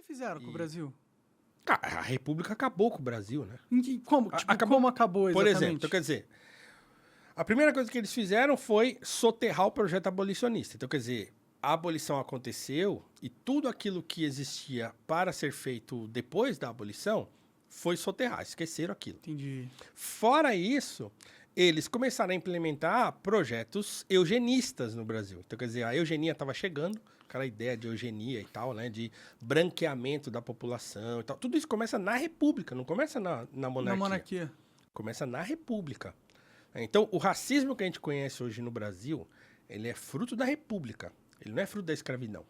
fizeram com o Brasil? A República acabou com o Brasil, né? Como? Tipo, como acabou Por exatamente? exemplo, então, quer dizer, a primeira coisa que eles fizeram foi soterrar o projeto abolicionista. Então, quer dizer, a abolição aconteceu e tudo aquilo que existia para ser feito depois da abolição foi soterrar, esqueceram aquilo. Entendi. Fora isso, eles começaram a implementar projetos eugenistas no Brasil. Então, quer dizer, a eugenia estava chegando, aquela ideia de eugenia e tal, né? De branqueamento da população e tal. Tudo isso começa na República, não começa na monarquia. Na monarquia. Começa na República. Então, o racismo que a gente conhece hoje no Brasil, ele é fruto da República. Ele não é fruto da escravidão.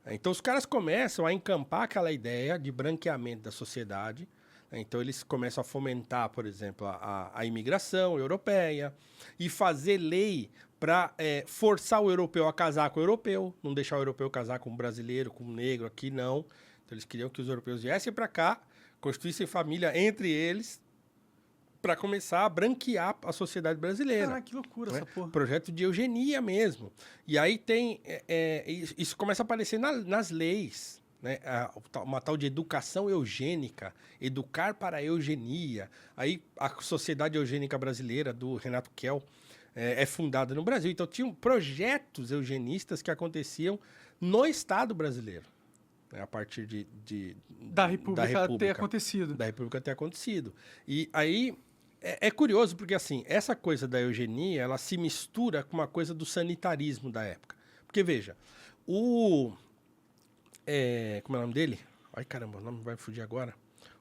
Então, os caras começam a encampar aquela ideia de branqueamento da sociedade. Então, eles começam a fomentar, por exemplo, a imigração europeia e fazer lei para forçar o europeu a casar com o europeu, não deixar o europeu casar com o brasileiro, com o negro, aqui não. Então, eles queriam que os europeus viessem para cá, constituíssem família entre eles, para começar a branquear a sociedade brasileira. Caraca, que loucura essa porra. Projeto de eugenia mesmo. E aí tem... isso começa a aparecer nas leis, né? Uma tal de educação eugênica, educar para a eugenia. Aí a Sociedade Eugênica Brasileira, do Renato Kell, é fundada no Brasil. Então tinham projetos eugenistas que aconteciam no Estado brasileiro. A partir da República ter acontecido. Da República ter acontecido. E aí... É curioso porque, assim, essa coisa da eugenia, ela se mistura com uma coisa do sanitarismo da época. Porque, veja, como é o nome dele? Ai, caramba, o nome vai fugir agora.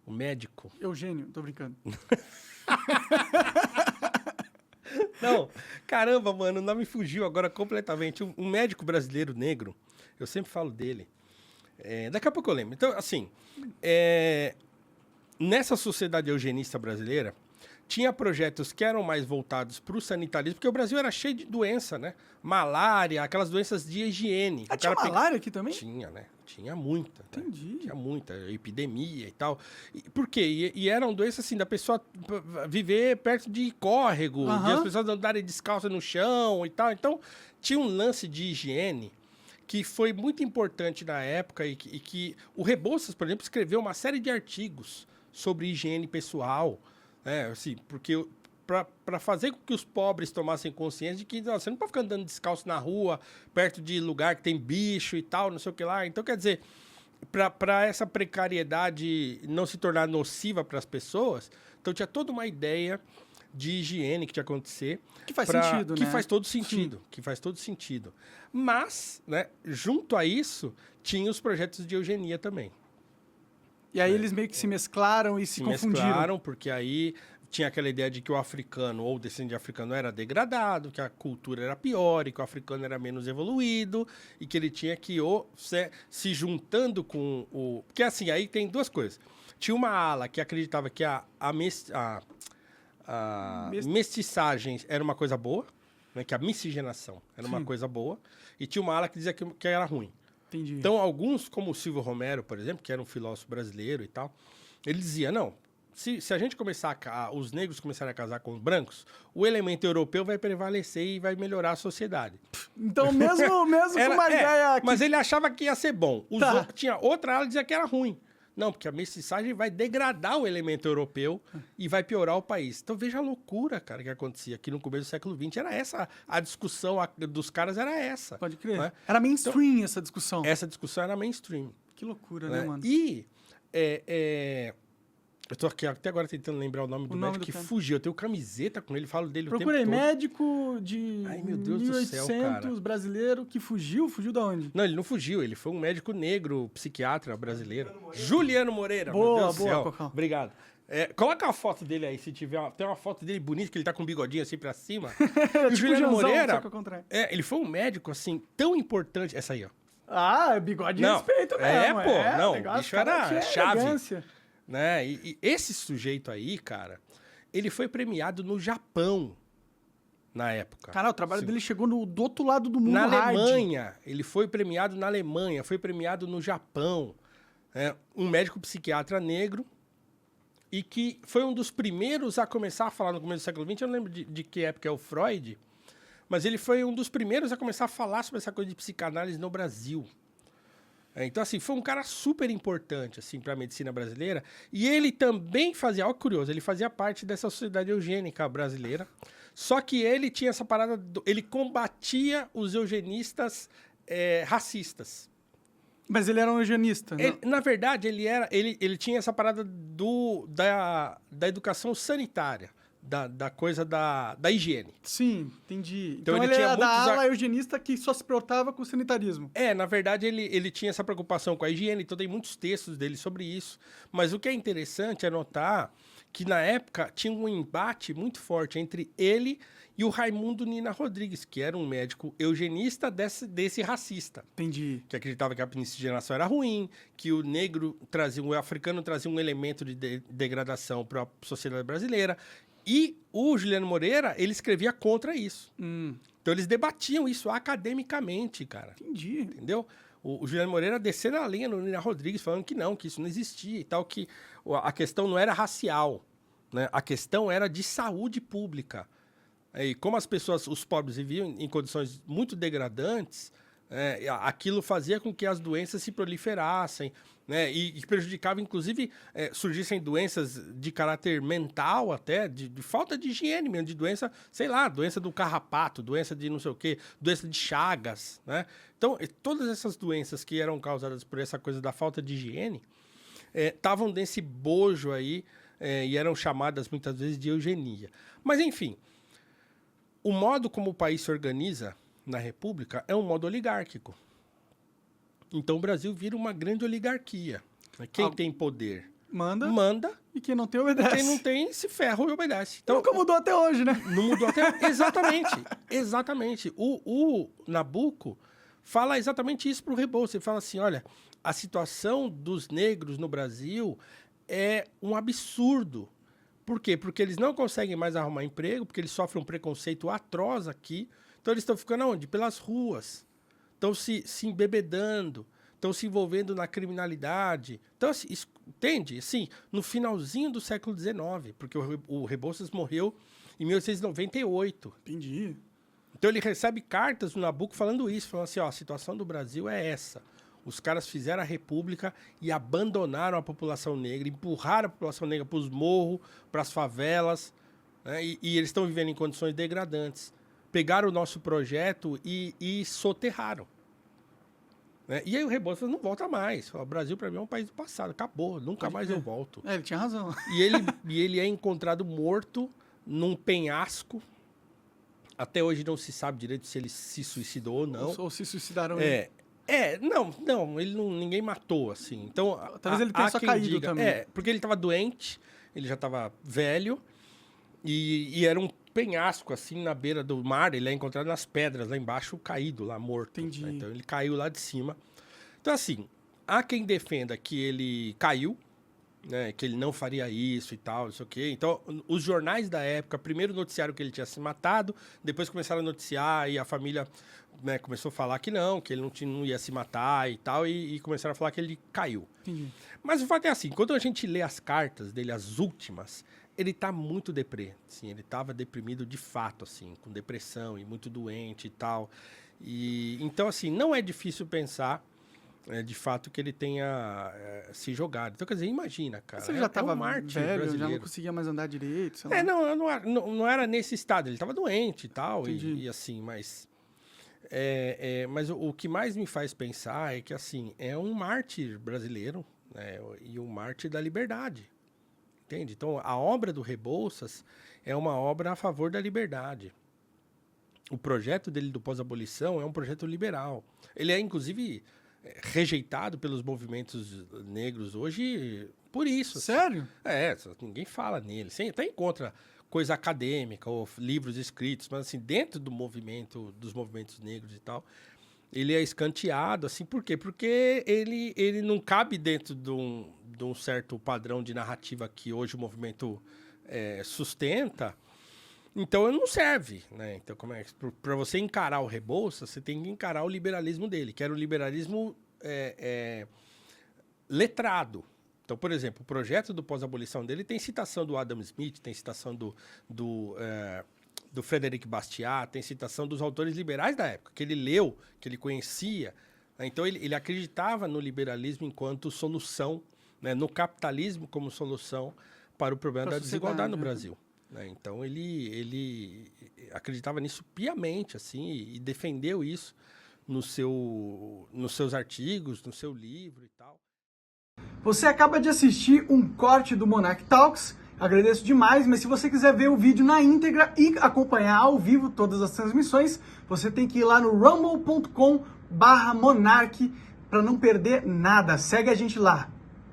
O médico. Eugênio, tô brincando. Não, caramba, mano, o nome fugiu agora completamente. Um médico brasileiro negro, eu sempre falo dele. Daqui a pouco eu lembro. Então, assim, nessa sociedade eugenista brasileira, tinha projetos que eram mais voltados para o sanitarismo, porque o Brasil era cheio de doença, né? Malária, aquelas doenças de higiene. Tinha malária aqui também? Tinha, né? Tinha muita. Entendi. Né? Tinha muita, epidemia e tal. Por quê? E eram doenças assim, da pessoa viver perto de córrego, de as pessoas andarem descalças no chão e tal. Então, tinha um lance de higiene que foi muito importante na época e que o Rebouças, por exemplo, escreveu uma série de artigos sobre higiene pessoal. Assim, porque para fazer com que os pobres tomassem consciência de que você não pode ficar andando descalço na rua, perto de lugar que tem bicho e tal, não sei o que lá. Então, quer dizer, para essa precariedade não se tornar nociva para as pessoas, então tinha toda uma ideia de higiene que tinha que acontecer. Que faz sentido, que né? Faz todo sentido. Sim. Que faz todo sentido. Mas, né, junto a isso, tinha os projetos de eugenia também. E aí eles meio que se mesclaram e se confundiram. Mesclaram, porque aí tinha aquela ideia de que o africano ou o descendente africano era degradado, que a cultura era pior e que o africano era menos evoluído e que ele tinha que se juntando com o... Porque assim, aí tem duas coisas. Tinha uma ala que acreditava que a mestiçagem era uma coisa boa, né, que a miscigenação era uma coisa boa, e tinha uma ala que dizia que era ruim. Entendi. Então, alguns, como o Silvio Romero, por exemplo, que era um filósofo brasileiro e tal, ele dizia, não, se a gente começar os negros começarem a casar com os brancos, o elemento europeu vai prevalecer e vai melhorar a sociedade. Então, mesmo com uma ideia... Mas ele achava que ia ser bom. Tinha outra ala que dizia que era ruim. Não, porque a mestiçagem vai degradar o elemento europeu e vai piorar o país. Então, veja a loucura, cara, que acontecia aqui no começo do século XX. Era essa, a discussão dos caras era essa. Pode crer. Né? Era mainstream essa discussão. Essa discussão era mainstream. Que loucura, né, mano? E eu tô aqui até agora tentando lembrar o nome do médico que fugiu. Eu tenho camiseta com ele, falo dele Procurei, o tempo todo. médico de Ai, meu Deus do céu, cara. brasileiro que fugiu. Fugiu da onde? Não, ele não fugiu. Ele foi um médico negro, psiquiatra brasileiro. Juliano Moreira. Boa, meu Deus do céu. Cocão. Obrigado. Coloca a foto dele aí, se tiver. Tem uma foto dele bonita, que ele tá com um bigodinho assim pra cima. E o Juliano Moreira, ele foi um médico, assim, tão importante. Essa aí, ó. Ah, bigode de respeito mesmo. O bicho era chave. Elegância. Né? E esse sujeito aí, cara, ele foi premiado no Japão na época. Cara, o trabalho dele chegou do outro lado do mundo. Na Alemanha. Ele foi premiado na Alemanha, foi premiado no Japão. Um médico psiquiatra negro e que foi um dos primeiros a começar a falar no começo do século XX. Eu não lembro de que época é o Freud, mas ele foi um dos primeiros a começar a falar sobre essa coisa de psicanálise no Brasil. Então, assim, foi um cara super importante, assim, para a medicina brasileira. E ele também fazia, olha que curioso, ele fazia parte dessa sociedade eugênica brasileira. Só que ele tinha essa parada, ele combatia os eugenistas racistas. Mas ele era um eugenista, né? Na verdade, ele tinha essa parada da educação sanitária, da coisa da higiene. Sim, entendi. Então Então ele ele tinha era da muitos ala eugenista que só se preocupava com o sanitarismo. Na verdade, ele tinha essa preocupação com a higiene, então tem muitos textos dele sobre isso. Mas o que é interessante é notar que, na época, tinha um embate muito forte entre ele e o Raimundo Nina Rodrigues, que era um médico eugenista desse racista. Entendi. Que acreditava que a miscigenação era ruim, que o o africano trazia um elemento de degradação para a sociedade brasileira. E o Juliano Moreira, ele escrevia contra isso. Então, eles debatiam isso academicamente, cara. Entendi. Entendeu? O Juliano Moreira descendo a linha no Nina Rodrigues, falando que não, que isso não existia e tal, que a questão não era racial, né? A questão era de saúde pública. E como as pessoas, os pobres, viviam em condições muito degradantes, aquilo fazia com que as doenças se proliferassem, né? E prejudicava, inclusive, surgissem doenças de caráter mental até, de falta de higiene mesmo, de doença, sei lá, doença do carrapato, doença de não sei o quê, doença de Chagas, né? Então, todas essas doenças que eram causadas por essa coisa da falta de higiene estavam nesse bojo aí e eram chamadas muitas vezes de eugenia. Mas, enfim, o modo como o país se organiza na República é um modo oligárquico. Então o Brasil vira uma grande oligarquia. Quem tem poder manda. E quem não tem, obedece. Quem não tem, se ferra e obedece. Então, nunca mudou até hoje, né? Não mudou até... Exatamente. Exatamente. O Nabucco fala exatamente isso para o Rebouças. Ele fala assim, olha, a situação dos negros no Brasil é um absurdo. Por quê? Porque eles não conseguem mais arrumar emprego, porque eles sofrem um preconceito atroz aqui. Então, eles estão ficando aonde? Pelas ruas. Estão se embebedando, estão se envolvendo na criminalidade. Então, assim, entende? Assim, no finalzinho do século XIX, porque o Rebouças morreu em 1898. Entendi. Então, ele recebe cartas do Nabucco falando isso, falando assim, ó, a situação do Brasil é essa. Os caras fizeram a república e abandonaram a população negra, empurraram a população negra para os morros, para as favelas, né? E eles estão vivendo em condições degradantes. Pegaram o nosso projeto e soterraram. Né? E aí o Rebouças não volta mais. O Brasil, para mim, é um país do passado. Acabou, nunca mais eu volto. Ele tinha razão. E ele é encontrado morto num penhasco. Até hoje não se sabe direito se ele se suicidou ou não. Ou se suicidaram. Não, ninguém matou, assim. Então, talvez ele tenha só caído também. Porque ele estava doente, ele já estava velho, e era um penhasco, assim, na beira do mar. Ele é encontrado nas pedras, lá embaixo, caído, lá morto. Entendi. Né? Então, ele caiu lá de cima. Então, assim, há quem defenda que ele caiu, né, que ele não faria isso e tal, não sei o quê. Então, os jornais da época, primeiro noticiaram que ele tinha se matado, depois começaram a noticiar e a família, né, começou a falar que ele não ia se matar e tal, e começaram a falar que ele caiu. Entendi. Mas o fato é assim, quando a gente lê as cartas dele, as últimas, ele tá muito deprê, assim, ele tava deprimido de fato, assim, com depressão e muito doente e tal. E então, assim, não é difícil pensar de fato que ele tenha se jogado. Então, quer dizer, imagina, cara. Você já estava um mártir velho, brasileiro. já não conseguia mais andar direito, sei lá. Não era nesse estado. Ele estava doente e tal, e assim, mas... mas o que mais me faz pensar é que, assim, é um mártir brasileiro, né, e um mártir da liberdade. Entende? Então, a obra do Rebouças é uma obra a favor da liberdade. O projeto dele do pós-abolição é um projeto liberal. Ele é, inclusive, rejeitado pelos movimentos negros hoje por isso. Sério? Ninguém fala nele. Você até encontra coisa acadêmica ou livros escritos, mas assim, dentro do movimento, dos movimentos negros e tal, ele é escanteado, assim, por quê? Porque ele não cabe dentro de um certo padrão de narrativa que hoje o movimento sustenta, então ele não serve, né? Então, para você encarar o Rebouças, você tem que encarar o liberalismo dele, que era o liberalismo letrado. Então, por exemplo, o projeto do pós-abolição dele tem citação do Adam Smith, tem citação do Frederic Bastiat, tem citação dos autores liberais da época, que ele leu, que ele conhecia, Então, ele acreditava no liberalismo enquanto solução, né, no capitalismo como solução para o problema da desigualdade no Brasil. Né? Então, ele acreditava nisso piamente, assim, e defendeu isso nos seus artigos, no seu livro e tal. Você acaba de assistir um corte do Monarch Talks, agradeço demais, mas se você quiser ver o vídeo na íntegra e acompanhar ao vivo todas as transmissões, você tem que ir lá no rumble.com/monarch para não perder nada. Segue a gente lá.